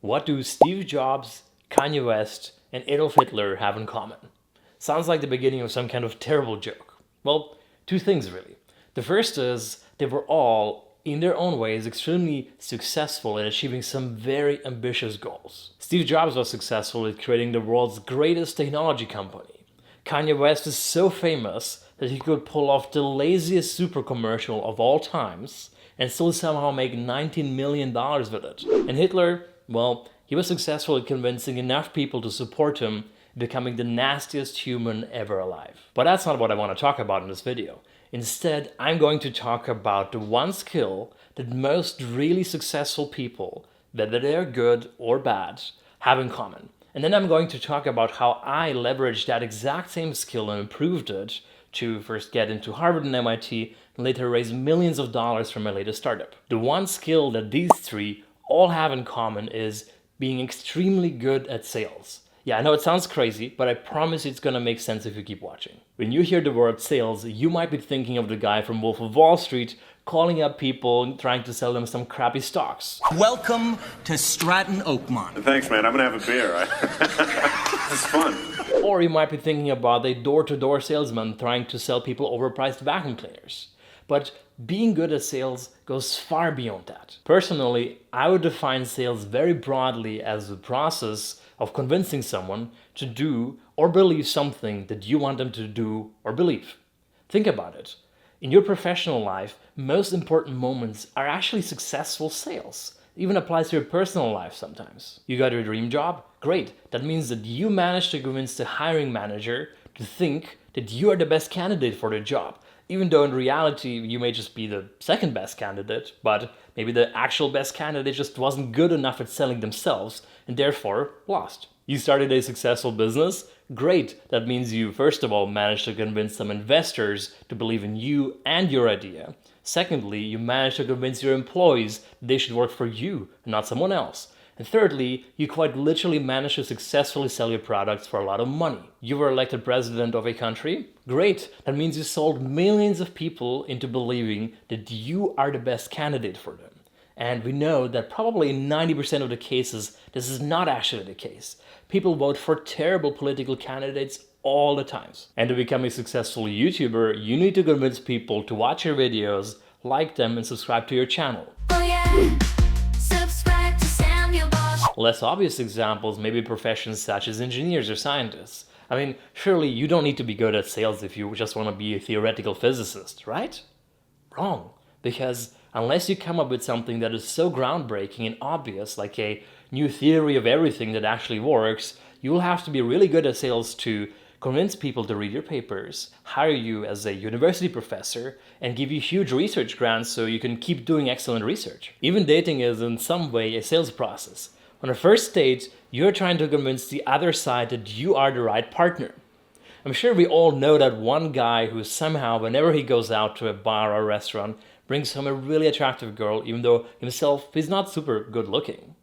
What do Steve Jobs, Kanye West, and Adolf Hitler have in common? Sounds like the beginning of some kind of terrible joke. Well, two things really. The first is they were all, in their own ways, extremely successful in achieving some very ambitious goals. Steve Jobs was successful at creating the world's greatest technology company. Kanye West is so famous that he could pull off the laziest super commercial of all times and still somehow make $19 million with it. And Hitler, well, he was successful at convincing enough people to support him, becoming the nastiest human ever alive. But that's not what I want to talk about in this video. Instead, I'm going to talk about the one skill that most really successful people, whether they're good or bad, have in common. And then I'm going to talk about how I leveraged that exact same skill and improved it to first get into Harvard and MIT, and later raise millions of dollars from my latest startup. The one skill that these three all have in common is being extremely good at sales. Yeah, I know it sounds crazy, but I promise it's gonna make sense if you keep watching. When you hear the word sales, you might be thinking of the guy from Wolf of Wall Street calling up people and trying to sell them some crappy stocks. Welcome to Stratton Oakmont. Thanks, man. I'm gonna have a beer. It's fun. Or you might be thinking about a door-to-door salesman trying to sell people overpriced vacuum cleaners. But being good at sales goes far beyond that. Personally, I would define sales very broadly as the process of convincing someone to do or believe something that you want them to do or believe. Think about it. In your professional life, most important moments are actually successful sales. It even applies to your personal life sometimes. You got your dream job? Great. That means that you managed to convince the hiring manager to think that you are the best candidate for the job. Even though in reality you may just be the second best candidate, but maybe the actual best candidate just wasn't good enough at selling themselves and therefore lost. You started a successful business? Great. That means you first of all managed to convince some investors to believe in you and your idea. Secondly, you managed to convince your employees that they should work for you and not someone else. And thirdly, you quite literally managed to successfully sell your products for a lot of money. You were elected president of a country? Great. That means you sold millions of people into believing that you are the best candidate for them. And we know that probably in 90% of the cases, this is not actually the case. People vote for terrible political candidates all the time. And to become a successful YouTuber, you need to convince people to watch your videos, like them, and subscribe to your channel. Oh yeah, subscribe to Sam your boss. Less obvious examples may be professions such as engineers or scientists. I mean, surely you don't need to be good at sales if you just want to be a theoretical physicist, right? Wrong. Because unless you come up with something that is so groundbreaking and obvious, like a new theory of everything that actually works, you will have to be really good at sales to convince people to read your papers, hire you as a university professor, and give you huge research grants so you can keep doing excellent research. Even dating is in some way a sales process. On a first date, you're trying to convince the other side that you are the right partner. I'm sure we all know that one guy who somehow, whenever he goes out to a bar or restaurant, brings home a really attractive girl, even though himself he's not super good looking.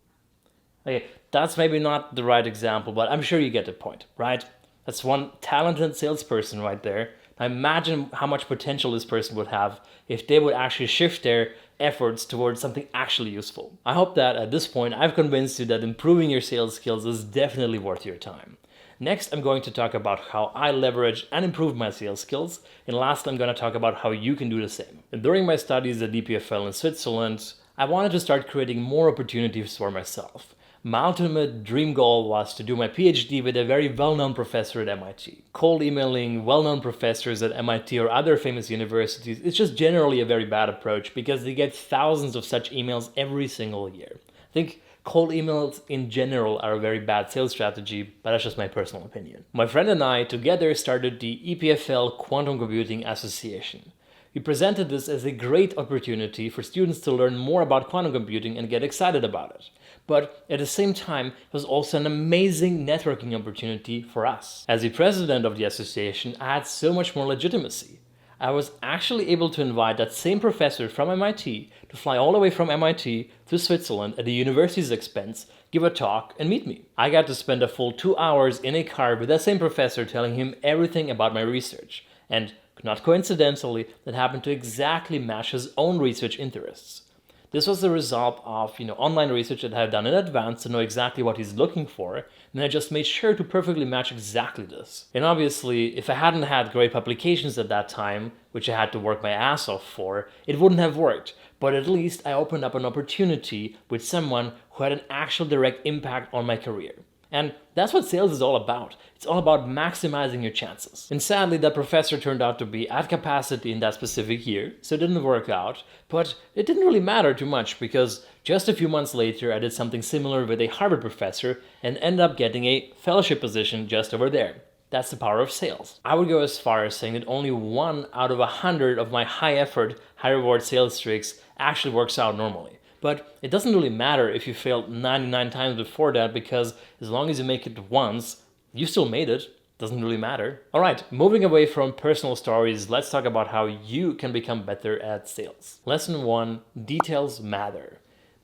Okay, that's maybe not the right example, but I'm sure you get the point, right? That's one talented salesperson right there. Now imagine how much potential this person would have if they would actually shift their efforts towards something actually useful. I hope that at this point I've convinced you that improving your sales skills is definitely worth your time. Next, I'm going to talk about how I leverage and improve my sales skills. And last, I'm going to talk about how you can do the same. And during my studies at DPFL in Switzerland, I wanted to start creating more opportunities for myself. My ultimate dream goal was to do my PhD with a very well-known professor at MIT. Cold emailing well-known professors at MIT or other famous universities is just generally a very bad approach because they get thousands of such emails every single year. I think cold emails in general are a very bad sales strategy, but that's just my personal opinion. My friend and I together started the EPFL Quantum Computing Association. We presented this as a great opportunity for students to learn more about quantum computing and get excited about it. But at the same time, it was also an amazing networking opportunity for us. As the president of the association, I had so much more legitimacy. I was actually able to invite that same professor from MIT to fly all the way from MIT to Switzerland at the university's expense, give a talk, and meet me. I got to spend a full 2 hours in a car with that same professor telling him everything about my research. And not coincidentally, that happened to exactly match his own research interests. This was the result of, online research that I had done in advance to know exactly what he's looking for, and I just made sure to perfectly match exactly this. And obviously, if I hadn't had great publications at that time, which I had to work my ass off for, it wouldn't have worked. But at least I opened up an opportunity with someone who had an actual direct impact on my career. And that's what sales is all about. It's all about maximizing your chances. And sadly, that professor turned out to be at capacity in that specific year, so it didn't work out. But it didn't really matter too much because just a few months later, I did something similar with a Harvard professor and ended up getting a fellowship position just over there. That's the power of sales. I would go as far as saying that only 1 out of 100 of my high effort, high reward sales tricks actually works out normally. But it doesn't really matter if you failed 99 times before that, because as long as you make it once, you still made it. Doesn't really matter. All right, moving away from personal stories, let's talk about how you can become better at sales. Lesson 1, details matter.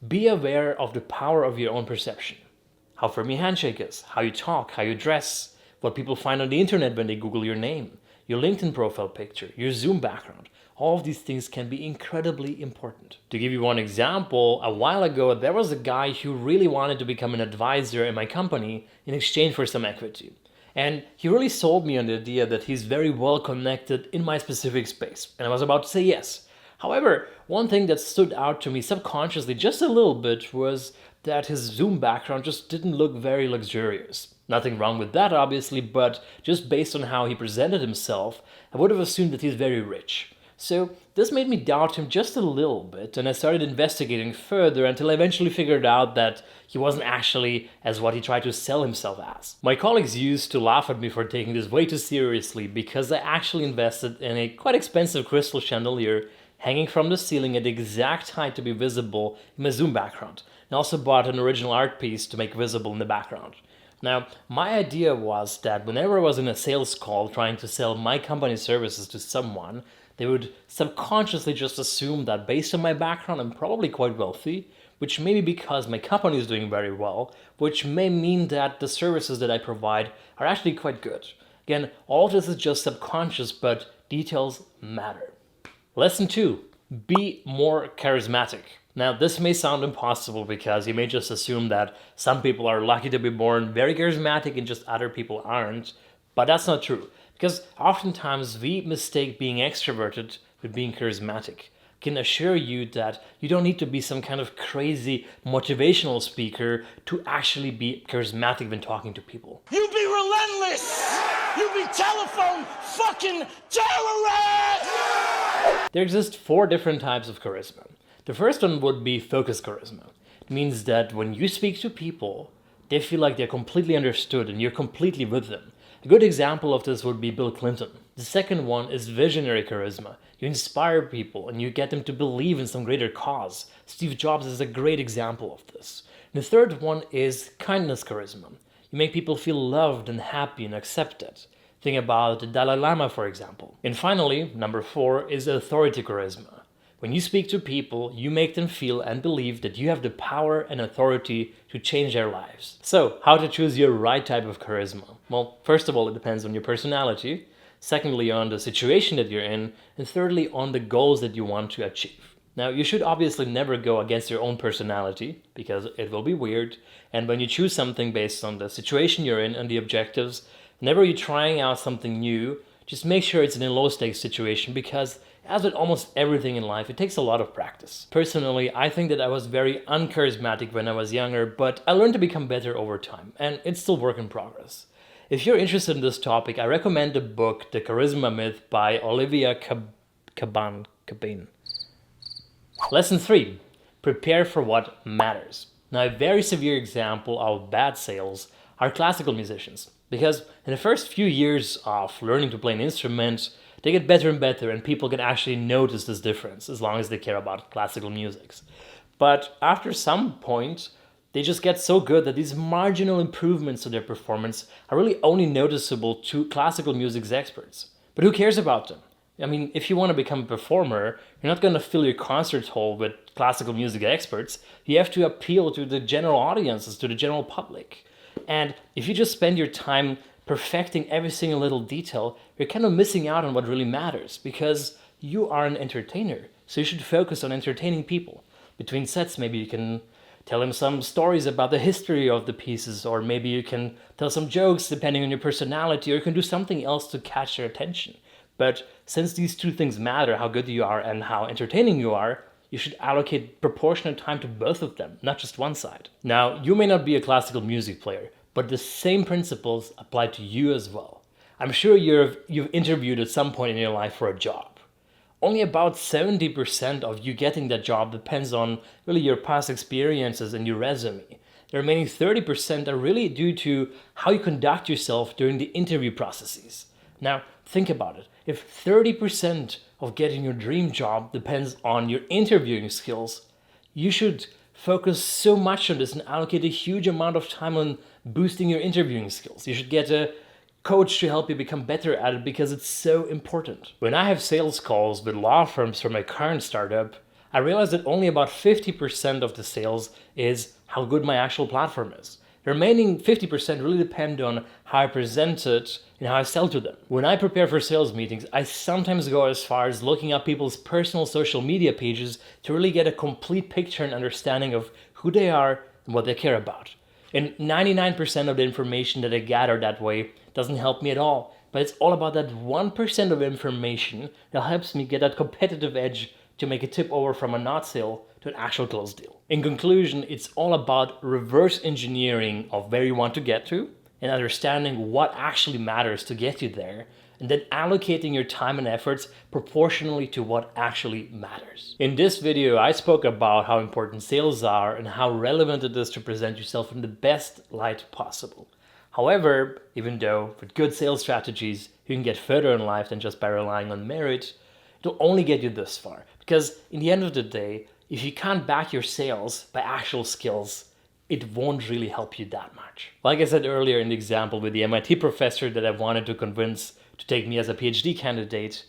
Be aware of the power of your own perception. How firm your handshake is, how you talk, how you dress, what people find on the internet when they Google your name, your LinkedIn profile picture, your Zoom background. All of these things can be incredibly important. To give you one example, a while ago, there was a guy who really wanted to become an advisor in my company in exchange for some equity. And he really sold me on the idea that he's very well connected in my specific space. And I was about to say yes. However, one thing that stood out to me subconsciously just a little bit was that his Zoom background just didn't look very luxurious. Nothing wrong with that, obviously, but just based on how he presented himself, I would have assumed that he's very rich. So this made me doubt him just a little bit, and I started investigating further until I eventually figured out that he wasn't actually as what he tried to sell himself as. My colleagues used to laugh at me for taking this way too seriously because I actually invested in a quite expensive crystal chandelier hanging from the ceiling at the exact height to be visible in my Zoom background, and also bought an original art piece to make visible in the background. Now, my idea was that whenever I was in a sales call trying to sell my company's services to someone, they would subconsciously just assume that based on my background, I'm probably quite wealthy, which may be because my company is doing very well, which may mean that the services that I provide are actually quite good. Again, all of this is just subconscious, but details matter. Lesson 2, be more charismatic. Now, this may sound impossible because you may just assume that some people are lucky to be born very charismatic and just other people aren't, but that's not true. Because oftentimes we mistake being extroverted with being charismatic. I can assure you that you don't need to be some kind of crazy motivational speaker to actually be charismatic when talking to people. You be relentless! You be telephone fucking terrorist! There exist 4 different types of charisma. The first one would be focus charisma. It means that when you speak to people, they feel like they're completely understood and you're completely with them. A good example of this would be Bill Clinton. The second one is visionary charisma. You inspire people and you get them to believe in some greater cause. Steve Jobs is a great example of this. And the third one is kindness charisma. You make people feel loved and happy and accepted. Think about the Dalai Lama, for example. And finally, number 4 is authority charisma. When you speak to people, you make them feel and believe that you have the power and authority to change their lives. So, how to choose your right type of charisma? Well, first of all, it depends on your personality. Secondly, on the situation that you're in. And thirdly, on the goals that you want to achieve. Now, you should obviously never go against your own personality, because it will be weird. And when you choose something based on the situation you're in and the objectives, whenever you're trying out something new, just make sure it's in a low-stakes situation, because as with almost everything in life, it takes a lot of practice. Personally, I think that I was very uncharismatic when I was younger, but I learned to become better over time, and it's still work in progress. If you're interested in this topic, I recommend the book The Charisma Myth by Olivia Cabane. Lesson 3, prepare for what matters. Now, a very severe example of bad sales are classical musicians, because in the first few years of learning to play an instrument, they get better and better, and people can actually notice this difference as long as they care about classical music. But after some point, they just get so good that these marginal improvements to their performance are really only noticeable to classical music's experts. But who cares about them? I mean, if you want to become a performer, you're not going to fill your concert hall with classical music experts. You have to appeal to the general audiences, to the general public. And if you just spend your time perfecting every single little detail, you're kind of missing out on what really matters, because you are an entertainer. So you should focus on entertaining people. Between sets, maybe you can tell him some stories about the history of the pieces, or maybe you can tell some jokes depending on your personality, or you can do something else to catch their attention. But since these two things matter, how good you are and how entertaining you are, you should allocate proportionate time to both of them, not just one side. Now, you may not be a classical music player, but the same principles apply to you as well. I'm sure you've interviewed at some point in your life for a job. Only about 70% of you getting that job depends on really your past experiences and your resume. The remaining 30% are really due to how you conduct yourself during the interview processes. Now, think about it. If 30% of getting your dream job depends on your interviewing skills, you should focus so much on this and allocate a huge amount of time on boosting your interviewing skills. You should get a coach to help you become better at it because it's so important. When I have sales calls with law firms for my current startup, I realize that only about 50% of the sales is how good my actual platform is. The remaining 50% really depend on how I present it and how I sell to them. When I prepare for sales meetings, I sometimes go as far as looking up people's personal social media pages to really get a complete picture and understanding of who they are and what they care about. And 99% of the information that I gather that way doesn't help me at all, but it's all about that 1% of information that helps me get that competitive edge to make a tip over from a not sale to an actual close deal. In conclusion, it's all about reverse engineering of where you want to get to and understanding what actually matters to get you there, and then allocating your time and efforts proportionally to what actually matters. In this video, I spoke about how important sales are and how relevant it is to present yourself in the best light possible. However, even though with good sales strategies, you can get further in life than just by relying on merit, it'll only get you this far. Because in the end of the day, if you can't back your sales by actual skills, it won't really help you that much. Like I said earlier in the example with the MIT professor that I wanted to convince to take me as a PhD candidate,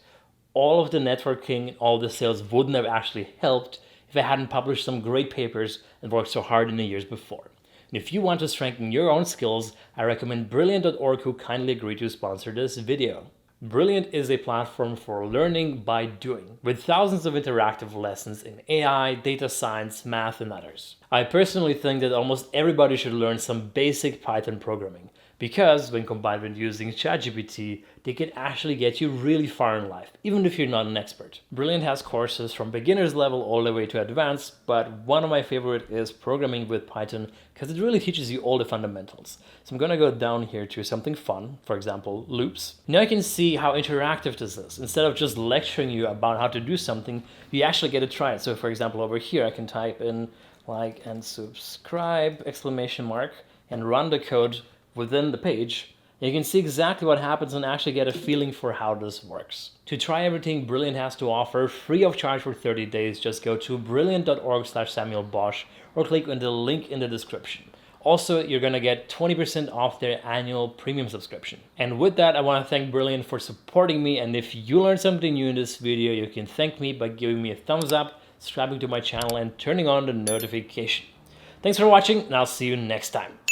all of the networking and all the sales wouldn't have actually helped if I hadn't published some great papers and worked so hard in the years before. And if you want to strengthen your own skills, I recommend Brilliant.org, who kindly agreed to sponsor this video. Brilliant is a platform for learning by doing, with thousands of interactive lessons in AI, data science, math, and others. I personally think that almost everybody should learn some basic Python programming, because when combined with using ChatGPT, they can actually get you really far in life, even if you're not an expert. Brilliant has courses from beginner's level all the way to advanced, but one of my favorite is programming with Python because it really teaches you all the fundamentals. So I'm gonna go down here to something fun, for example, loops. Now you can see how interactive this is. Instead of just lecturing you about how to do something, you actually get to try it. So for example, over here, I can type in like and subscribe, exclamation mark, and run the code within the page. You can see exactly what happens and actually get a feeling for how this works. To try everything Brilliant has to offer, free of charge for 30 days, just go to brilliant.org/Samuel Bosch or click on the link in the description. Also, you're gonna get 20% off their annual premium subscription. And with that, I wanna thank Brilliant for supporting me, and if you learned something new in this video, you can thank me by giving me a thumbs up, subscribing to my channel, and turning on the notification. Thanks for watching, and I'll see you next time.